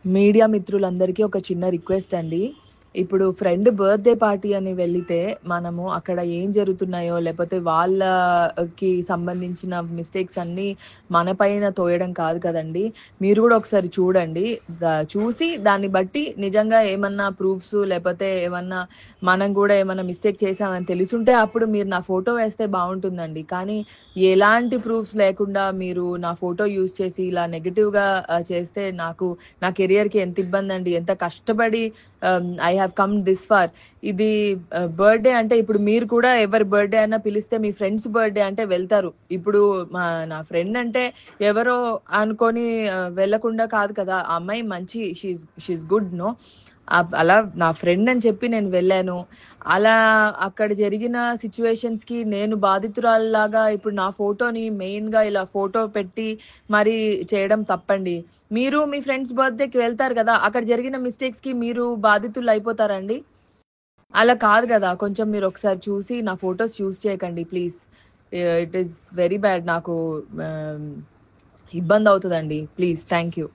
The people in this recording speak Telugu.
మీడియా మిత్రులందరికీ ఒక చిన్న రిక్వెస్ట్ అండి. ఇప్పుడు ఫ్రెండ్ బర్త్‌డే పార్టీ అని వెళ్ళితే, మనము అక్కడ ఏం జరుగుతున్నాయో, లేపోతే వాళ్ళకి సంబంధించిన మిస్టేక్స్ అన్నీ మన పైన తోయడం కాదు కదండీ! మీరు గూడా ఒకసారి చూడండి. చూసి దాన్ని బట్టి నిజంగా ఏమన్నా ప్రూఫ్స్ లేపోతే ఏమన్నా మనం గూడా ఏమన్నా మిస్టేక్ చేశామని తెలిసుంటే అప్పుడు మీరు నా ఫోటో వేస్తే బావుంటుందండి. కానీ ఎలాంటి ప్రూఫ్స్ లేకుండా మీరు నా ఫోటో యూజ్ చేసి ఇలా నెగెటివ్‌గా చేస్తే నా కెరియర్‌కి ఎంత ఇబ్బందండి. ఎంత కష్టపడి I have come this far. ఇది బర్త్‌డే అంటే ఇప్పుడు మీరు కూడా ఎవరి బర్త్‌డే అన్నా పిలిస్తే మీ ఫ్రెండ్స్ బర్త్‌డే అంటే వెళ్తారు. ఇప్పుడు నా ఫ్రెండ్ అంటే ఎవరో అనుకోని వెళ్ళకుండా కాదు కదా! ఆ అమ్మాయి మంచి షీ ఈస్ గుడ్ నో. అలా నా ఫ్రెండ్ అని చెప్పి నేను వెళ్ళాను. అలా అక్కడ జరిగిన సిట్యుయేషన్స్‌కి నేను బాధితురాలిలాగా ఇప్పుడు నా ఫోటోని మెయిన్‌గా ఇలా ఫోటో పెట్టి మరి చేయడం తప్పండి. మీరు మీ ఫ్రెండ్స్ బర్త్‌డేకి వెళ్తారు గదా! అక్కడ జరిగిన మిస్టేక్స్‌కి మీరు బాధితులయిపోతారా అండి? అలా కాదు గదా! కొంచెం మీరొకసారి చూసి నా ఫోటోస్ యూజ్ చేయకండి please. It is very bad. నాకు ఆహ్, ఇబ్బందవుతదండి. ప్లీజ్. Thank you.